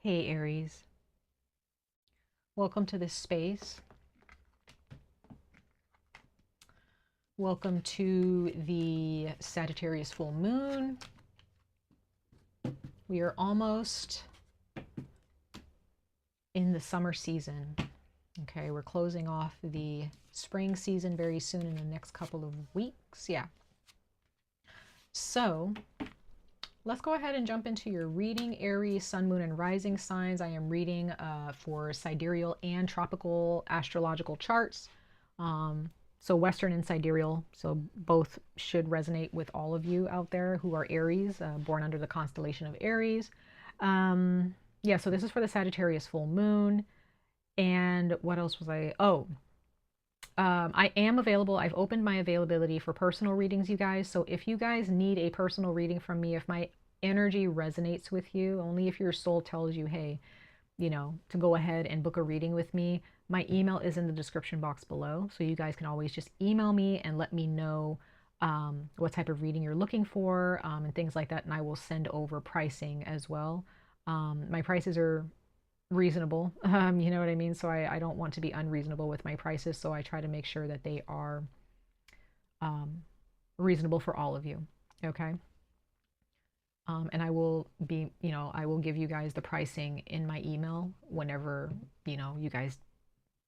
Hey Aries, welcome to this space. Welcome to the Sagittarius full moon. We are almost in the summer season. Okay, we're closing off the spring season very soon in the next couple of weeks. Yeah. So let's go ahead and jump into your reading, Aries, sun, moon, and rising signs. I am reading for sidereal and tropical astrological charts. So Western and sidereal, so both should resonate with all of you out there who are Aries, born under the constellation of Aries. Yeah, so this is for the Sagittarius full moon. And what else was I? I am available. I've opened my availability for personal readings, you guys. So if you guys need a personal reading from me, if my energy resonates with you, only if your soul tells you, hey, you know, to go ahead and book a reading with me, my email is in the description box below. So you guys can always just email me and let me know what type of reading you're looking for and things like that. And I will send over pricing as well. My prices are reasonable. You know what I mean? So I don't want to be unreasonable with my prices. So I try to make sure that they are reasonable for all of you. Okay. And I will be, you know, I will give you guys the pricing in my email whenever, you know, you guys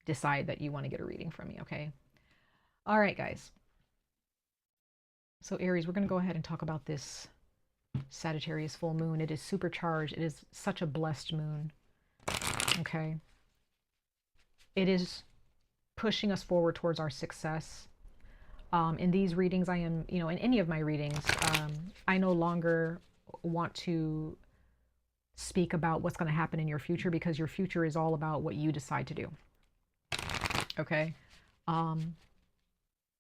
decide that you want to get a reading from me. Okay. All right, guys. So Aries, we're going to go ahead and talk about this Sagittarius full moon. It is supercharged. It is such a blessed moon. Okay. It is pushing us forward towards our success. In these readings, I am, you know, in any of my readings, I no longer want to speak about what's going to happen in your future, because your future is all about what you decide to do. Okay. I'm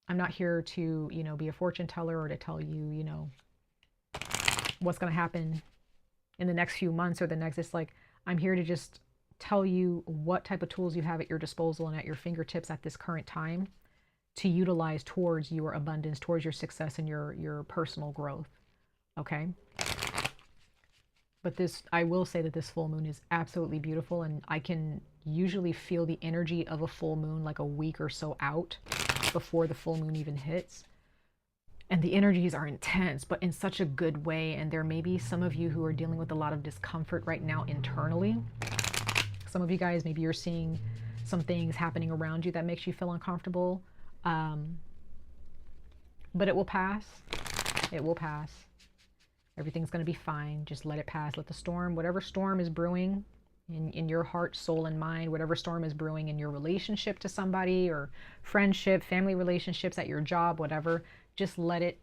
not here to, you know, be a fortune teller or to tell you, you know, what's going to happen in the next few months or the next. It's like, I'm here to just tell you what type of tools you have at your disposal and at your fingertips at this current time to utilize towards your abundance, towards your success and your personal growth. Okay. But this, I will say that this full moon is absolutely beautiful, and I can usually feel the energy of a full moon like a week or so out before the full moon even hits. And the energies are intense, but in such a good way. And there may be some of you who are dealing with a lot of discomfort right now internally. Some of you guys, maybe you're seeing some things happening around you that makes you feel uncomfortable. But it will pass. It will pass. Everything's going to be fine. Just let it pass. Let the storm, whatever storm is brewing in your heart, soul, and mind, whatever storm is brewing in your relationship to somebody or friendship, family relationships, at your job, whatever, just let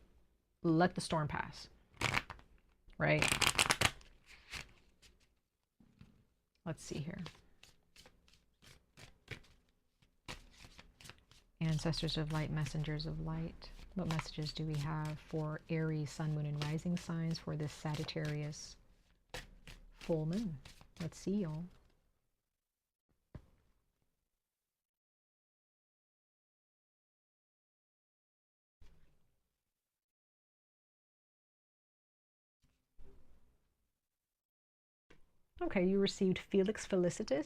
the storm pass. Right? Let's see here. Ancestors of light, messengers of light. What messages do we have for Aries, sun, moon, and rising signs for this Sagittarius full moon? Let's see, y'all. Okay, you received 𝍊🋼🍰,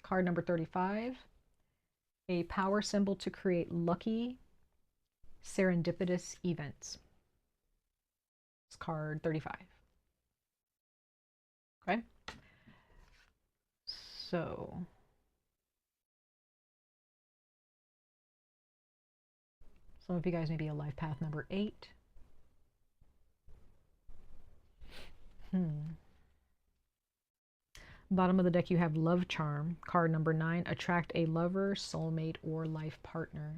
card number 35. A power symbol to create lucky, serendipitous events. It's card 35. Okay. So some of you guys may be a life path number 8. Bottom of the deck, you have love charm, card number 9. Attract a lover, soulmate, or life partner.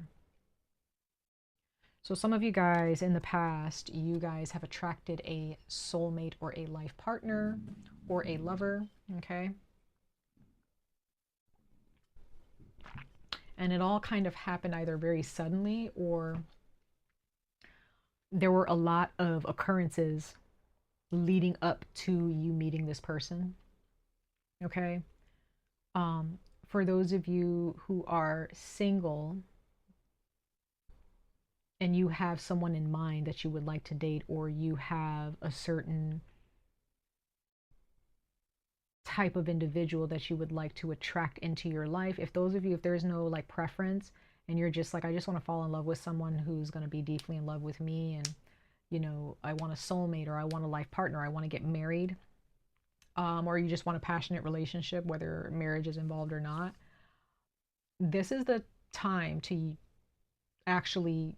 So some of you guys in the past, you guys have attracted a soulmate or a life partner or a lover, okay? And it all kind of happened either very suddenly, or there were a lot of occurrences leading up to you meeting this person, okay? For those of you who are single and you have someone in mind that you would like to date, or you have a certain type of individual that you would like to attract into your life. If those of you, if there's no like preference and you're just like, I just want to fall in love with someone who's going to be deeply in love with me, and you know, I want a soulmate, or I want a life partner, I want to get married, or you just want a passionate relationship, whether marriage is involved or not, this is the time to actually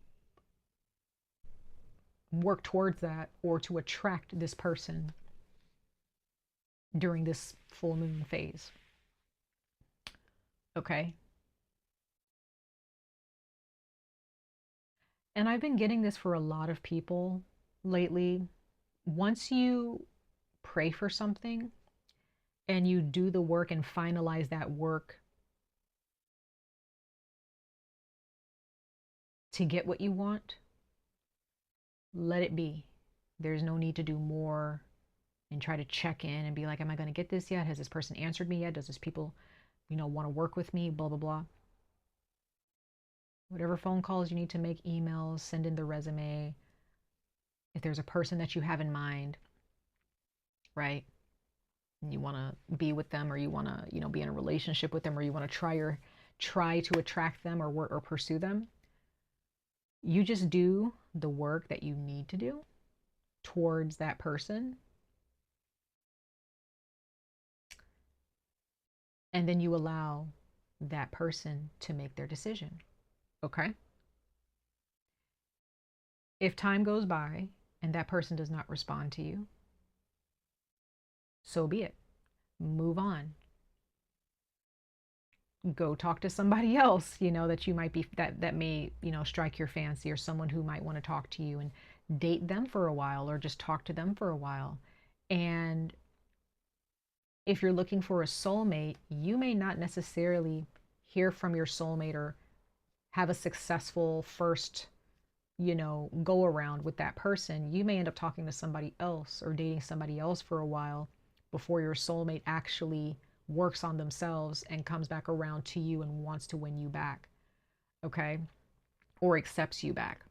work towards that, or to attract this person during this full moon phase. Okay. And I've been getting this for a lot of people lately. Once you pray for something and you do the work and finalize that work to get what you want, let it be. There's no need to do more and try to check in and be like, am I going to get this yet? Has this person answered me yet? Does this people, you know, want to work with me? Blah, blah, blah. Whatever phone calls you need to make, emails, send in the resume. If there's a person that you have in mind, right? And you want to be with them, or you want to, you know, be in a relationship with them, or you want to try to attract them or work or pursue them, you just do the work that you need to do towards that person. And then you allow that person to make their decision. Okay? If time goes by and that person does not respond to you, so be it. Move on. Go talk to somebody else, you know, that you might be, that may, you know, strike your fancy, or someone who might want to talk to you, and date them for a while, or just talk to them for a while. And if you're looking for a soulmate, you may not necessarily hear from your soulmate or have a successful first, you know, go around with that person. You may end up talking to somebody else or dating somebody else for a while before your soulmate actually works on themselves and comes back around to you and wants to win you back. Okay? Or accepts you back.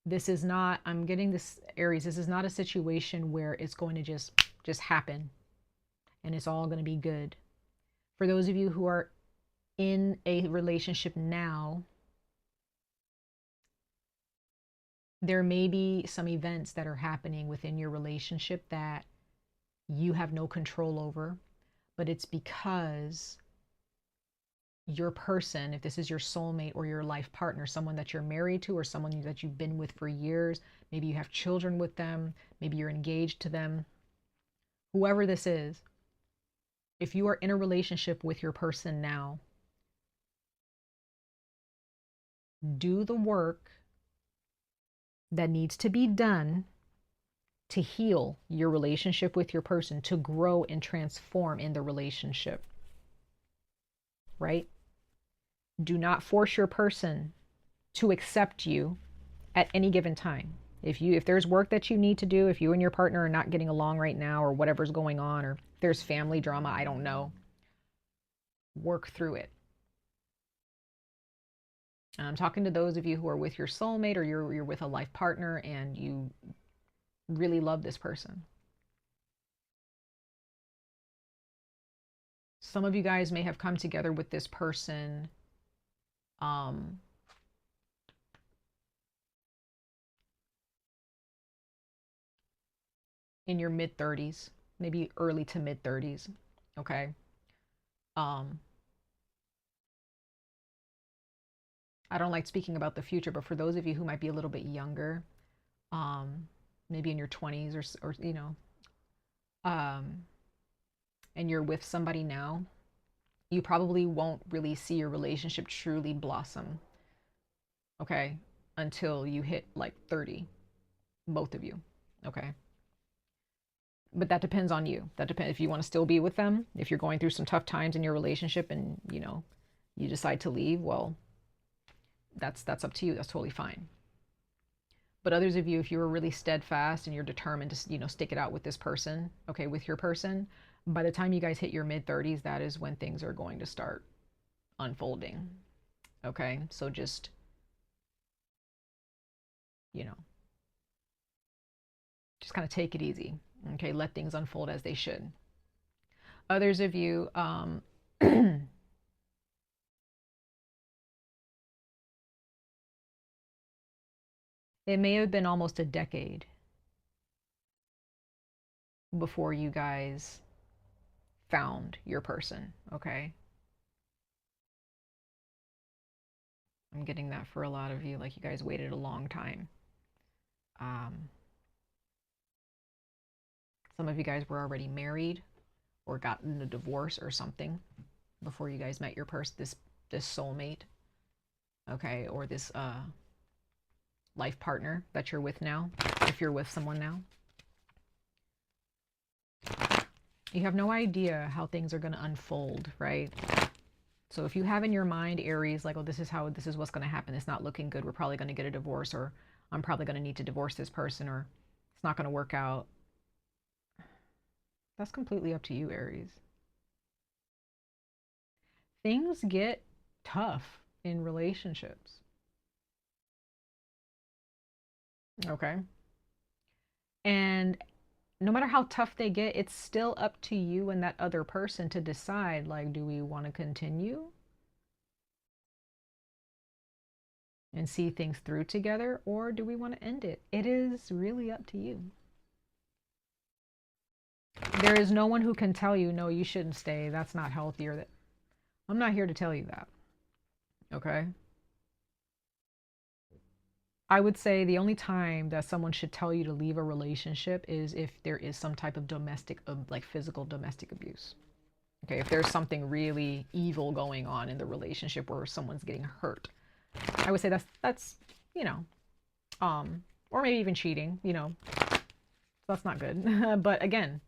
This is not, I'm getting this, Aries, this is not a situation where it's going to just happen and it's all going to be good. For those of you who are in a relationship now, there may be some events that are happening within your relationship that you have no control over, but it's because your person, if this is your soulmate or your life partner, someone that you're married to or someone that you've been with for years, maybe you have children with them, maybe you're engaged to them, whoever this is, if you are in a relationship with your person now, do the work that needs to be done to heal your relationship with your person, to grow and transform in the relationship, right? Do not force your person to accept you at any given time. If there's work that you need to do, if you and your partner are not getting along right now, or whatever's going on, or there's family drama, I don't know, work through it. And I'm talking to those of you who are with your soulmate, or you're with a life partner and you really love this person. Some of you guys may have come together with this person in your mid-30s, maybe early to mid-30s, okay? I don't like speaking about the future, but for those of you who might be a little bit younger, maybe in your 20s, or you know, and you're with somebody now, you probably won't really see your relationship truly blossom, okay, until you hit like 30, both of you, okay? But that depends on you. That depends if you want to still be with them. If you're going through some tough times in your relationship and, you know, you decide to leave, well, that's up to you. That's totally fine. But others of you, if you're really steadfast and you're determined to, you know, stick it out with this person, okay, with your person, by the time you guys hit your mid-30s, that is when things are going to start unfolding. Okay, so just, you know, just kind of take it easy. Okay, let things unfold as they should. Others of you, it may have been almost a decade before you guys found your person, okay? I'm getting that for a lot of you, like you guys waited a long time. Some of you guys were already married or gotten a divorce or something before you guys met your person, this soulmate, okay, or this life partner that you're with now, if you're with someone now. You have no idea how things are going to unfold, right? So if you have in your mind, Aries, like, oh, this is what's going to happen. It's not looking good. We're probably going to get a divorce, or I'm probably going to need to divorce this person, or it's not going to work out. That's completely up to you, Aries. Things get tough in relationships. Okay. And no matter how tough they get, it's still up to you and that other person to decide, like, do we want to continue and see things through together, or do we want to end it? It is really up to you. There is no one who can tell you, no, you shouldn't stay. That's not healthy, or that. I'm not here to tell you that. Okay. I would say the only time that someone should tell you to leave a relationship is if there is some type of domestic, like physical domestic abuse. Okay, if there's something really evil going on in the relationship where someone's getting hurt, I would say that's you know, or maybe even cheating. That's not good. But again,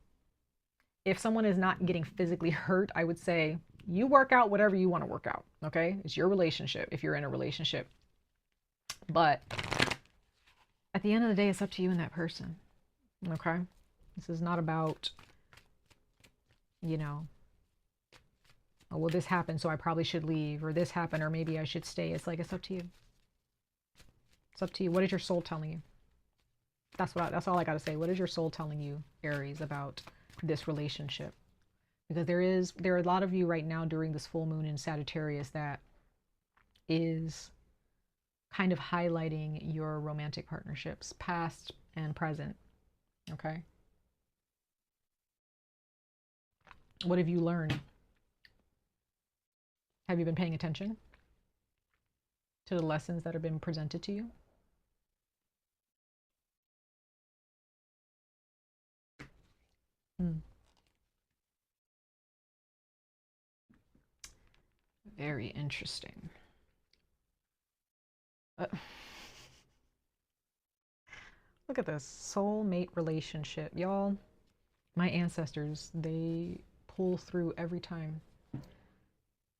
if someone is not getting physically hurt, I would say you work out whatever you want to work out. Okay, it's your relationship if you're in a relationship. But at the end of the day, it's up to you and that person. Okay, this is not about, oh, well, this happened, so I probably should leave, or this happened, or maybe I should stay. It's like, it's up to you. It's up to you. What is your soul telling you? That's all I got to say. What is your soul telling you, Aries, about this relationship? Because there are a lot of you right now during this full moon in Sagittarius that is kind of highlighting your romantic partnerships, past and present. Okay. What have you learned? Have you been paying attention to the lessons that have been presented to you? Very interesting. Look at this soulmate relationship, y'all. My ancestors, they pull through every time.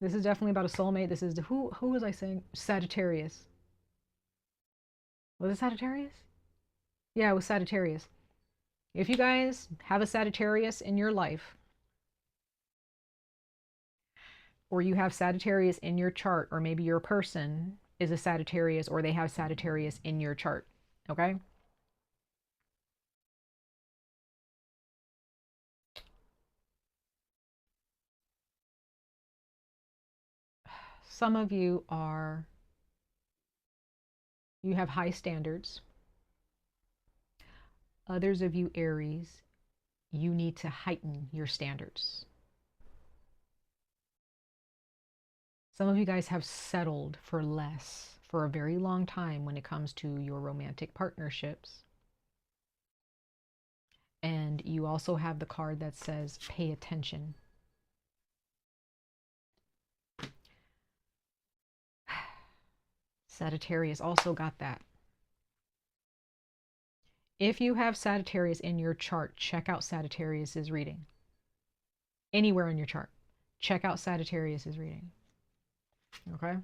This is definitely about a soulmate. This is who was I saying? Sagittarius. Was it Sagittarius? Yeah, it was Sagittarius. If you guys have a Sagittarius in your life, or you have Sagittarius in your chart, or maybe your person is a Sagittarius, or they have Sagittarius in your chart, okay? Some of you you have high standards. Others of you, Aries, you need to heighten your standards. Some of you guys have settled for less for a very long time when it comes to your romantic partnerships. And you also have the card that says pay attention. Sagittarius also got that. If you have Sagittarius in your chart, check out Sagittarius's reading. Anywhere in your chart, check out Sagittarius's reading. Okay?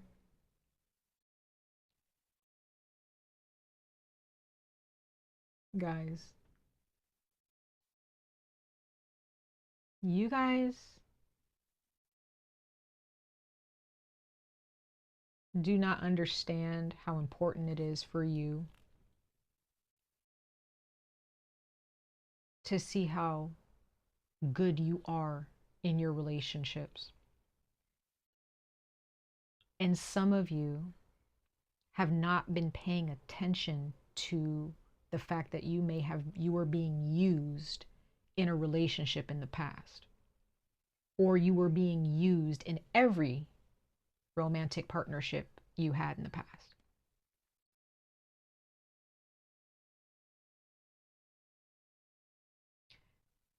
Guys, you guys do not understand how important it is for you to see how good you are in your relationships. And some of you have not been paying attention to the fact that you were being used in a relationship in the past, or you were being used in every romantic partnership you had in the past.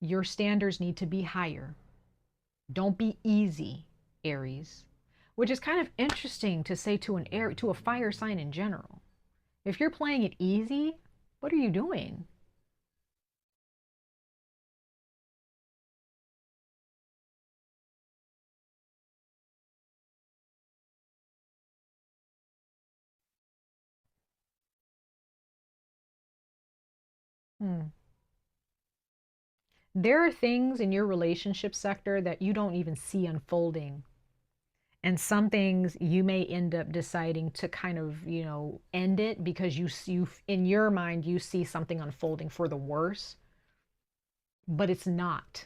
Your standards need to be higher. Don't be easy, Aries, which is kind of interesting to say to to a fire sign in general. If you're playing it easy, what are you doing? Hmm. There are things in your relationship sector that you don't even see unfolding. And some things you may end up deciding to kind of, end it because in your mind, you see something unfolding for the worse, but it's not.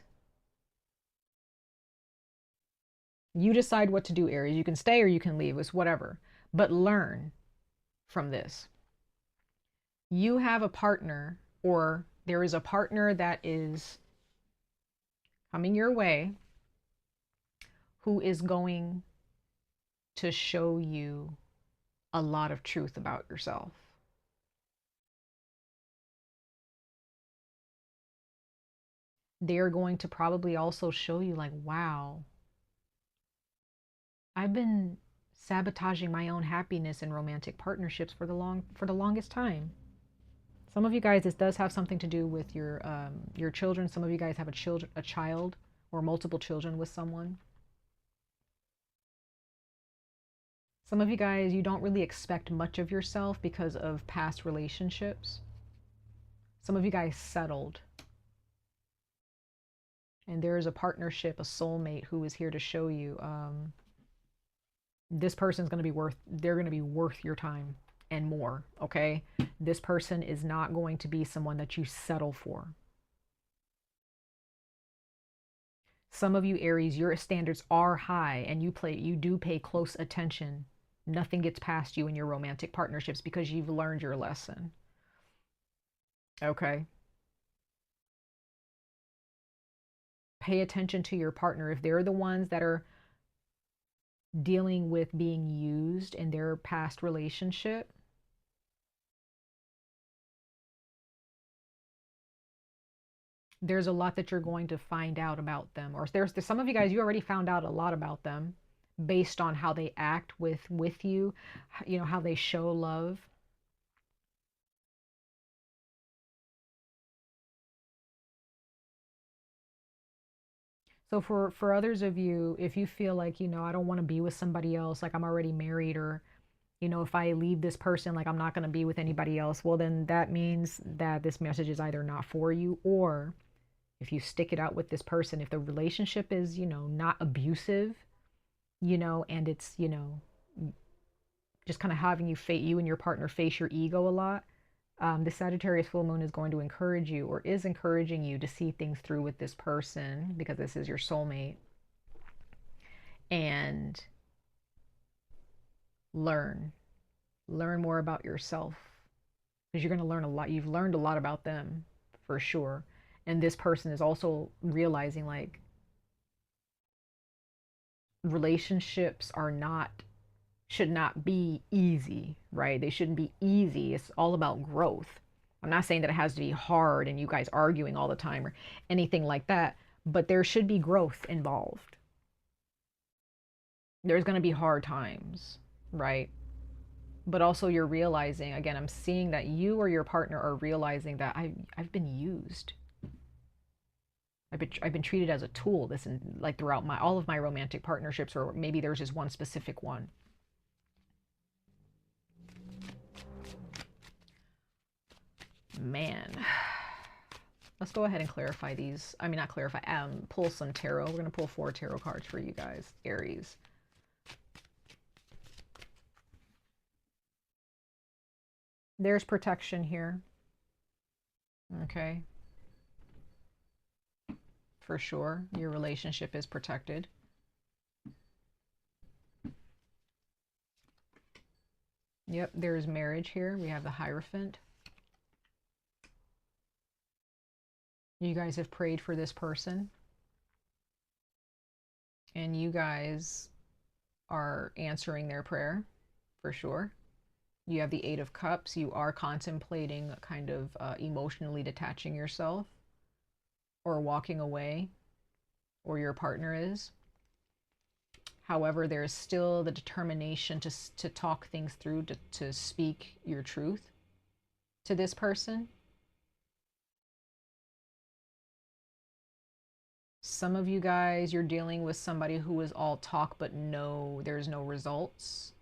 You decide what to do, Aries. You can stay or you can leave. It's whatever. But learn from this. You have a partner, or there is a partner that is coming your way who is going to show you a lot of truth about yourself. They're going to probably also show you, like, wow, I've been sabotaging my own happiness in romantic partnerships for the longest time. Some of you guys, this does have something to do with your children. Some of you guys have a child or multiple children with someone. Some of you guys, you don't really expect much of yourself because of past relationships. Some of you guys settled. And there is a partnership, a soulmate who is here to show you this person's going to be they're going to be worth your time and more, okay? This person is not going to be someone that you settle for. Some of you Aries, your standards are high and you do pay close attention. Nothing gets past you in your romantic partnerships because you've learned your lesson. Okay? Pay attention to your partner. If they're the ones that are dealing with being used in their past relationship, there's a lot that you're going to find out about them. Or there's some of you guys, you already found out a lot about them based on how they act with you, how they show love. So for others of you, if you feel like, I don't want to be with somebody else, like I'm already married, or if I leave this person, like I'm not going to be with anybody else, well, then that means that this message is either not for you, or if you stick it out with this person, if the relationship is, not abusive, and it's, just kind of having you and your partner face your ego a lot, the Sagittarius full moon is going to encourage you, or is encouraging you, to see things through with this person because this is your soulmate, and learn more about yourself, because you're going to learn a lot. You've learned a lot about them for sure. And this person is also realizing, like, relationships should not be easy, right? They shouldn't be easy. It's all about growth. I'm not saying that it has to be hard and you guys arguing all the time or anything like that, but there should be growth involved. There's going to be hard times, right? But also you're realizing, again, I'm seeing that you or your partner are realizing that I've been used. I've been treated as a tool like throughout all of my romantic partnerships, or maybe there's just one specific one. Man, let's go ahead and clarify these. I mean, not clarify, pull some tarot. We're going to pull 4 tarot cards for you guys, Aries. There's protection here. Okay. for sure. Your relationship is protected. Yep, there's marriage here. We have the Hierophant. You guys have prayed for this person, and you guys are answering their prayer for sure. You have the Eight of Cups. You are contemplating kind of emotionally detaching yourself or walking away, or your partner is. However, there's still the determination to talk things through, to speak your truth to this person. Some of you guys, you're dealing with somebody who is all talk, but there's no results.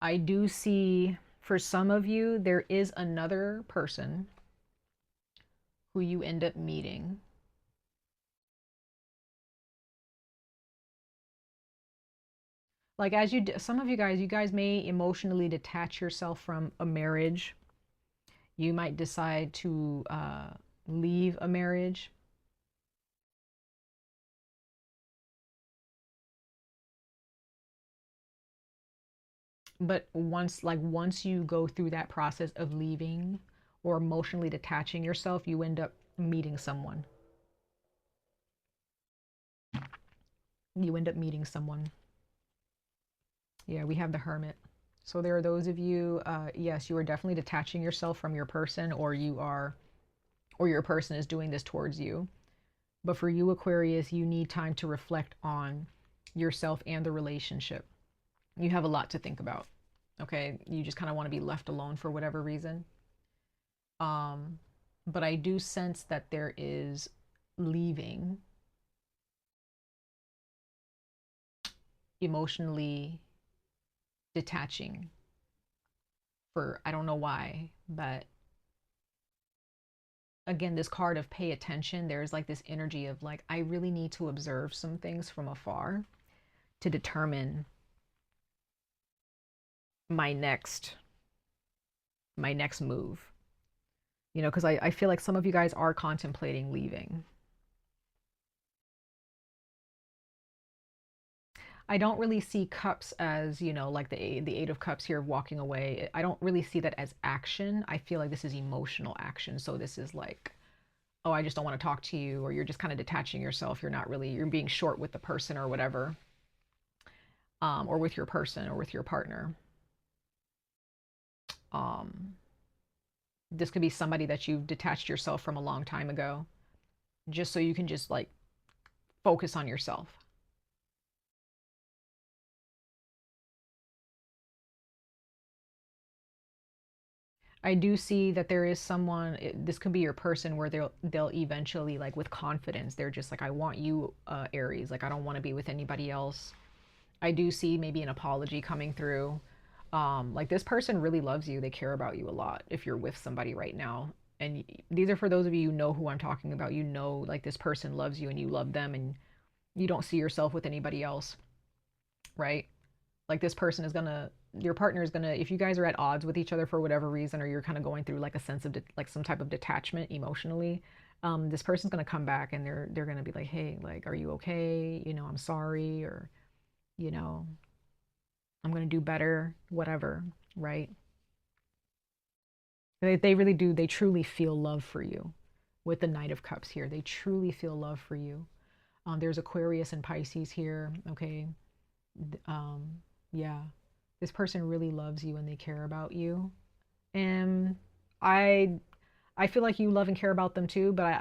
I do see, for some of you, there is another person who you end up meeting. Like, some of you guys may emotionally detach yourself from a marriage. You might decide to leave a marriage. But once you go through that process of leaving or emotionally detaching yourself, you end up meeting someone. You end up meeting someone. Yeah, we have the Hermit. So there are those of you, yes, you are definitely detaching yourself from your person, or your person is doing this towards you. But for you, Aquarius, you need time to reflect on yourself and the relationship. You have a lot to think about. Okay, you just kind of want to be left alone for whatever reason. But I do sense that there is leaving, emotionally detaching, for I don't know why, but again, this card of pay attention, there's like this energy of like, I really need to observe some things from afar to determine my next move. You know, because I feel like some of you guys are contemplating leaving. I don't really see cups as, you know, like the Eight of Cups here, walking away. I don't really see that as action. I feel like this is emotional action. So this is like, oh, I just don't want to talk to you, or you're just kind of detaching yourself. You're being short with the person or whatever, or with your person or with your partner. This could be somebody that you've detached yourself from a long time ago, just so you can just like focus on yourself. I do see that there is someone, this could be your person, where they'll eventually, like, with confidence, they're just like, I want you, Aries, like I don't want to be with anybody else. I do see maybe an apology coming through. Like, this person really loves you. They care about you a lot if you're with somebody right now. And these are for those of you who know who I'm talking about. You know, like, this person loves you and you love them, and you don't see yourself with anybody else, right? Like, this person is gonna, your partner is gonna, if you guys are at odds with each other for whatever reason, or you're kind of going through like a sense of like some type of detachment emotionally, this person's gonna come back and they're gonna be like, hey, like, are you okay? You know, I'm sorry, or, you know, I'm gonna do better, whatever, right? They really do. They truly feel love for you. With the Knight of Cups here, they truly feel love for you. There's Aquarius and Pisces here. Okay. Yeah, this person really loves you and they care about you. And I I feel like you love and care about them too, but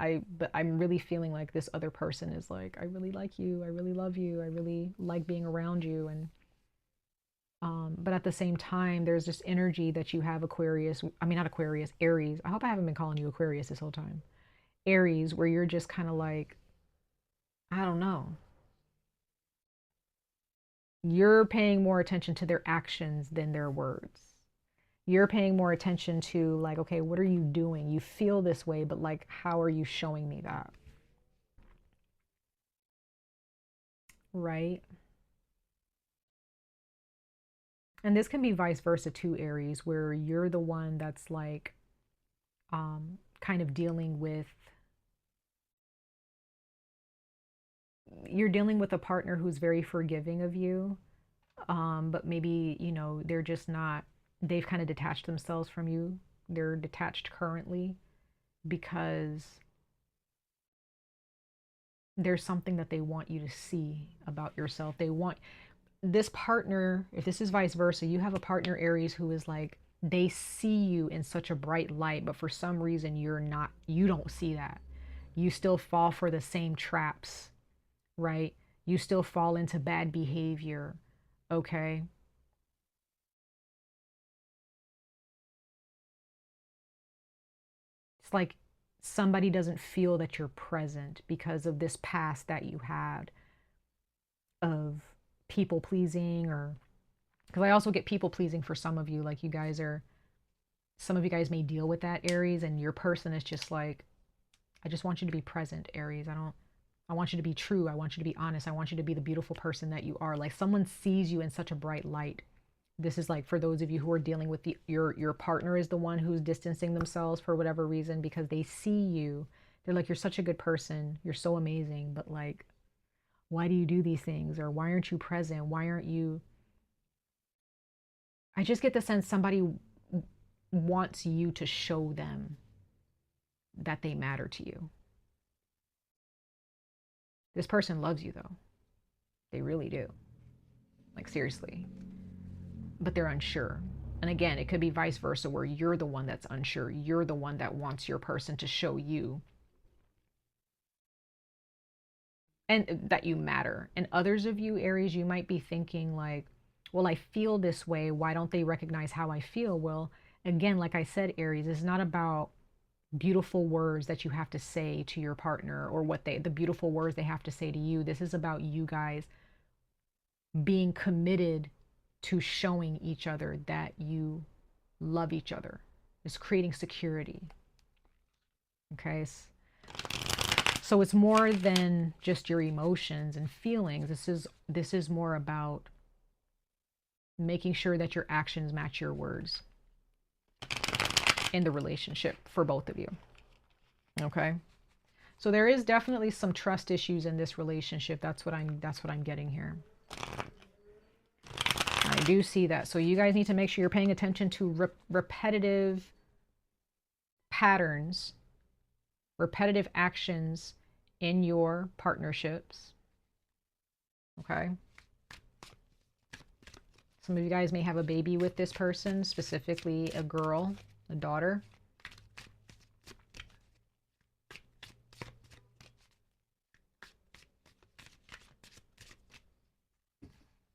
I'm really feeling like this other person is like, I really like you, I really love you, I really like being around you. And but at the same time, there's this energy that you have, Aquarius. I mean, not Aquarius, Aries. I hope I haven't been calling you Aquarius this whole time. Aries, where you're just kind of like, I don't know. You're paying more attention to their actions than their words. You're paying more attention to, like, okay, what are you doing? You feel this way, but like, how are you showing me that? Right? And this can be vice versa too, Aries, where you're the one that's like kind of dealing with, you're dealing with a partner who's very forgiving of you, but maybe, you know, they're just not, they've kind of detached themselves from you. They're detached currently because there's something that they want you to see about yourself. They want this partner, if this is vice versa, you have a partner, Aries, who is like, they see you in such a bright light, but for some reason you're not, you don't see that. You still fall for the same traps, right? You still fall into bad behavior, okay? It's like somebody doesn't feel that you're present because of this past that you had of people pleasing, or because I also get people pleasing for some of you. Like you guys are, some of you guys may deal with that, Aries, and your person is just like, I just want you to be present, Aries. I want you to be true. I want you to be honest. I want you to be the beautiful person that you are. Like someone sees you in such a bright light. This is like for those of you who are dealing with your partner is the one who's distancing themselves for whatever reason because they see you. They're like, you're such a good person. You're so amazing. But like, why do you do these things? Or why aren't you present? Why aren't you? I just get the sense somebody wants you to show them that they matter to you. This person loves you though. They really do. Like seriously. But they're unsure. And again, it could be vice versa where you're the one that's unsure. You're the one that wants your person to show you and that you matter. And others of you, Aries, you might be thinking like, well, I feel this way. Why don't they recognize how I feel? Well, again, like I said, Aries, it's not about beautiful words that you have to say to your partner or what the beautiful words they have to say to you. This is about you guys being committed to showing each other that you love each other. It's creating security. Okay. So it's more than just your emotions and feelings. This is more about making sure that your actions match your words in the relationship for both of you. Okay. So there is definitely some trust issues in this relationship. That's what I'm getting here. I do see that. So you guys need to make sure you're paying attention to repetitive patterns, repetitive actions in your partnerships. Okay. Some of you guys may have a baby with this person, specifically a girl, a daughter.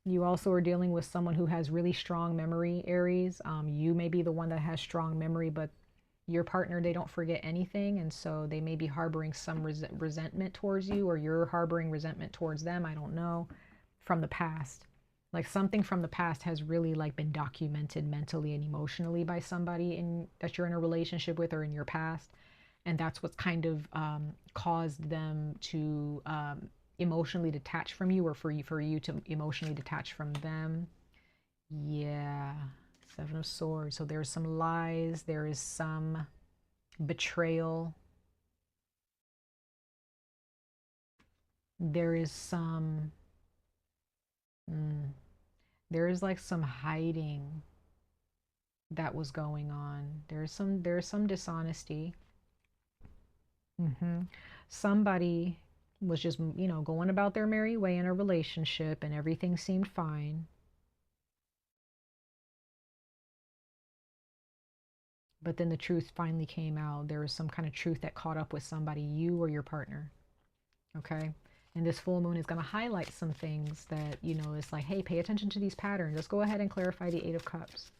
You also are dealing with someone who has really strong memory, Aries. You may be the one that has strong memory, but your partner, they don't forget anything. And so they may be harboring some resentment towards you, or you're harboring resentment towards them. I don't know, from the past. Like something from the past has really like been documented mentally and emotionally by somebody that you're in a relationship with or in your past. And that's what's kind of caused them to emotionally detach from you, or for you to emotionally detach from them. Yeah. Seven of Swords. So there's some lies. There is some betrayal. There is some... there is like some hiding that was going on. There's some dishonesty. Somebody was just, you know, going about their merry way in a relationship and everything seemed fine. But then the truth finally came out. There was some kind of truth that caught up with somebody, you or your partner. Okay. And this full moon is going to highlight some things that, you know, it's like, hey, pay attention to these patterns. Let's go ahead and clarify the Eight of Cups.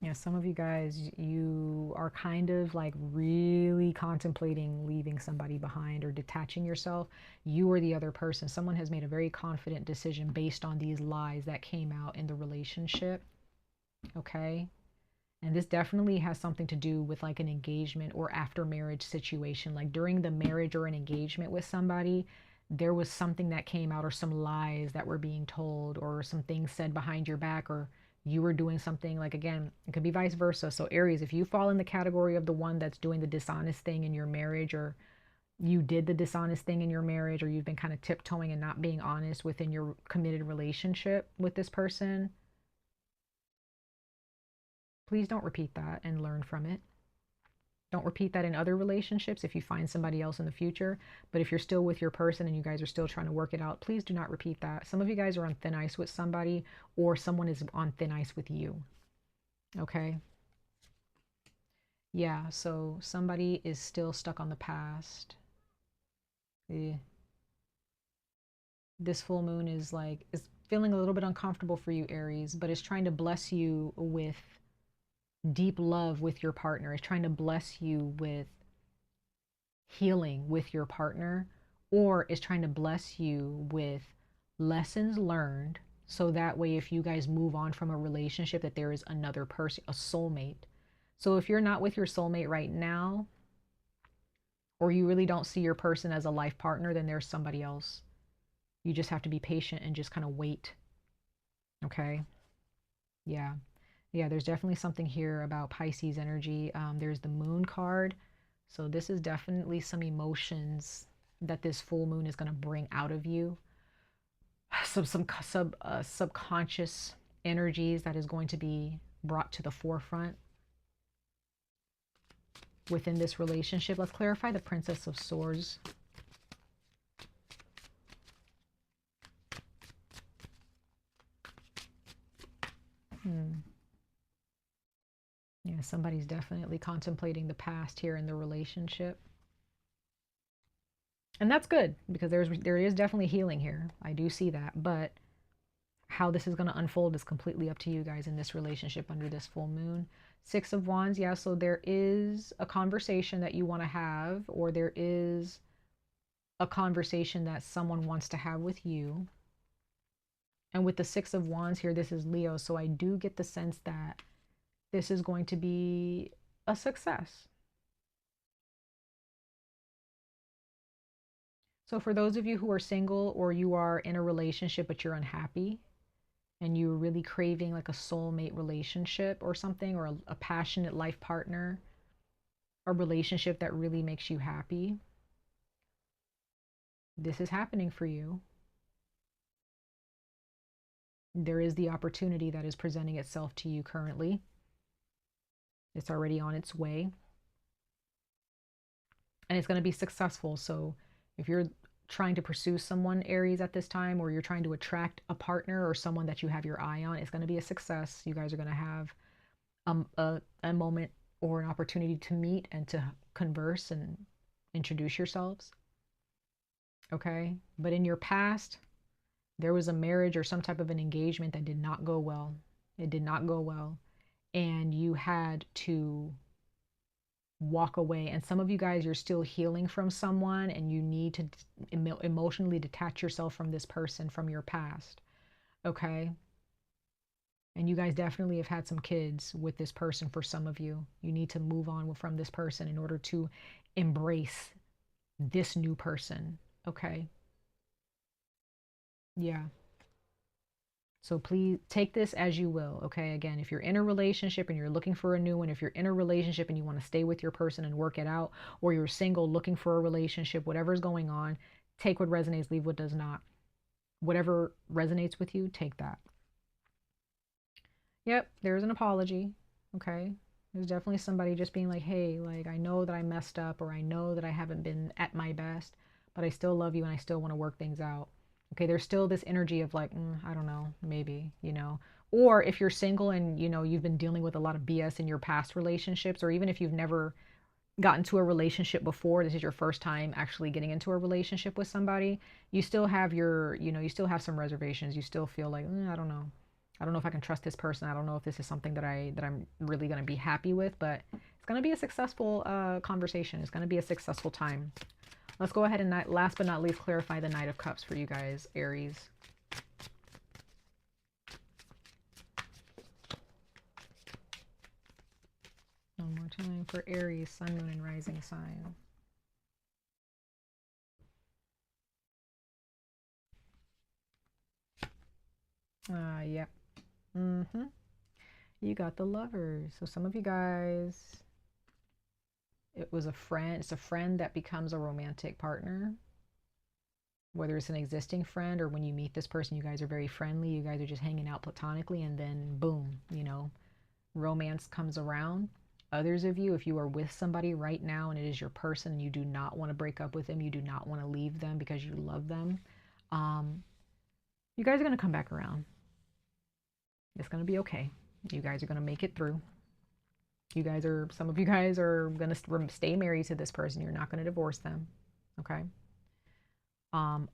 Yeah, some of you guys, you are kind of like really contemplating leaving somebody behind or detaching yourself. You or the other person. Someone has made a very confident decision based on these lies that came out in the relationship. Okay. And this definitely has something to do with like an engagement or after marriage situation. Like during the marriage or an engagement with somebody, there was something that came out, or some lies that were being told, or some things said behind your back, or you were doing something. Like, again, it could be vice versa. So Aries, if you fall in the category of the one that's doing the dishonest thing in your marriage, or you did the dishonest thing in your marriage, or you've been kind of tiptoeing and not being honest within your committed relationship with this person, please don't repeat that and learn from it. Don't repeat that in other relationships if you find somebody else in the future. But if you're still with your person and you guys are still trying to work it out, please do not repeat that. Some of you guys are on thin ice with somebody, or someone is on thin ice with you. Okay? Yeah, so somebody is still stuck on the past. This full moon is feeling a little bit uncomfortable for you, Aries, but it's trying to bless you with deep love with your partner. It's trying to bless you with healing with your partner, or is trying to bless you with lessons learned, so that way if you guys move on from a relationship, that there is another person, a soulmate. So if you're not with your soulmate right now, or you really don't see your person as a life partner, then there's somebody else. You just have to be patient and just kind of wait. Okay? Yeah. Yeah, there's definitely something here about Pisces energy. There's the moon card. So this is definitely some emotions that this full moon is going to bring out of you. Some subconscious energies that is going to be brought to the forefront within this relationship. Let's clarify the Princess of Swords. Yeah, somebody's definitely contemplating the past here in the relationship. And that's good, because there is definitely healing here. I do see that. But how this is going to unfold is completely up to you guys in this relationship under this full moon. Six of Wands, yeah, so there is a conversation that you want to have, or there is a conversation that someone wants to have with you. And with the Six of Wands here, this is Leo, so I do get the sense that this is going to be a success. So for those of you who are single, or you are in a relationship but you're unhappy, and you're really craving like a soulmate relationship or something, or a passionate life partner, a relationship that really makes you happy, this is happening for you. There is the opportunity that is presenting itself to you currently. It's already on its way. And it's going to be successful. So if you're trying to pursue someone, Aries, at this time, or you're trying to attract a partner or someone that you have your eye on, it's going to be a success. You guys are going to have a moment or an opportunity to meet and to converse and introduce yourselves. Okay? But in your past, there was a marriage or some type of an engagement that did not go well. It did not go well. And you had to walk away. And some of you guys, you're still healing from someone, and you need to emotionally detach yourself from this person, from your past. Okay? And you guys definitely have had some kids with this person. For some of you, you need to move on from this person in order to embrace this new person. Okay? Yeah. So please take this as you will, okay? Again, if you're in a relationship and you're looking for a new one, if you're in a relationship and you want to stay with your person and work it out, or you're single looking for a relationship, whatever's going on, take what resonates, leave what does not. Whatever resonates with you, take that. Yep, there's an apology, okay? There's definitely somebody just being like, hey, like, I know that I messed up, or I know that I haven't been at my best, but I still love you and I still want to work things out. Okay, there's still this energy of like, I don't know, maybe, Or if you're single and, you've been dealing with a lot of BS in your past relationships, or even if you've never gotten to a relationship before, this is your first time actually getting into a relationship with somebody, you still have you still have some reservations. You still feel like, I don't know. I don't know if I can trust this person. I don't know if this is something that I'm really going to be happy with, but it's going to be a successful conversation. It's going to be a successful time. Let's go ahead and last but not least, clarify the Knight of Cups for you guys, Aries. One more time for Aries, Sun, Moon, and Rising sign. Yep. You got the Lovers. So some of you guys, it was a friend. It's a friend that becomes a romantic partner. Whether it's an existing friend or when you meet this person, you guys are very friendly. You guys are just hanging out platonically, and then boom, you know, romance comes around. Others of you, if you are with somebody right now and it is your person and you do not want to break up with them, you do not want to leave them because you love them, you guys are going to come back around. It's going to be okay. You guys are going to make it through. Some of you guys are going to stay married to this person. You're not going to divorce them. Okay.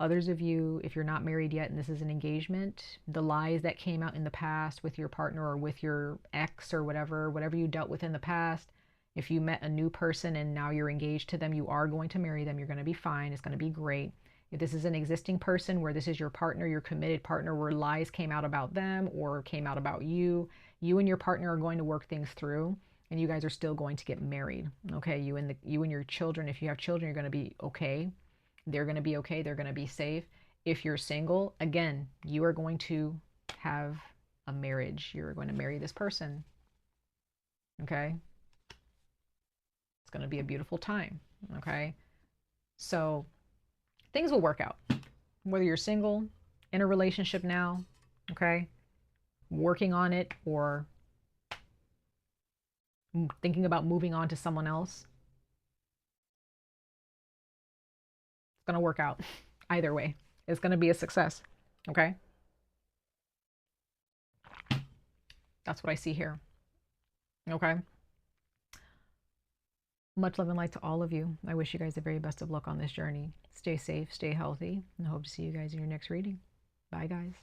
Others of you, if you're not married yet and this is an engagement, the lies that came out in the past with your partner or with your ex or whatever you dealt with in the past, if you met a new person and now you're engaged to them, you are going to marry them. You're going to be fine. It's going to be great. If this is an existing person where this is your partner, your committed partner, where lies came out about them or came out about you, you and your partner are going to work things through, and you guys are still going to get married. Okay, you and your children, if you have children, you're going to be okay. They're going to be okay. They're going to be safe. If you're single, again, you are going to have a marriage. You're going to marry this person. Okay? It's going to be a beautiful time. Okay? So things will work out. Whether you're single, in a relationship now, okay, working on it, or thinking about moving on to someone else, it's going to work out. Either way, it's going to be a success. Okay? That's what I see here. Okay? Much love and light to all of you. I wish you guys the very best of luck on this journey. Stay safe, stay healthy, and I hope to see you guys in your next reading. Bye, guys.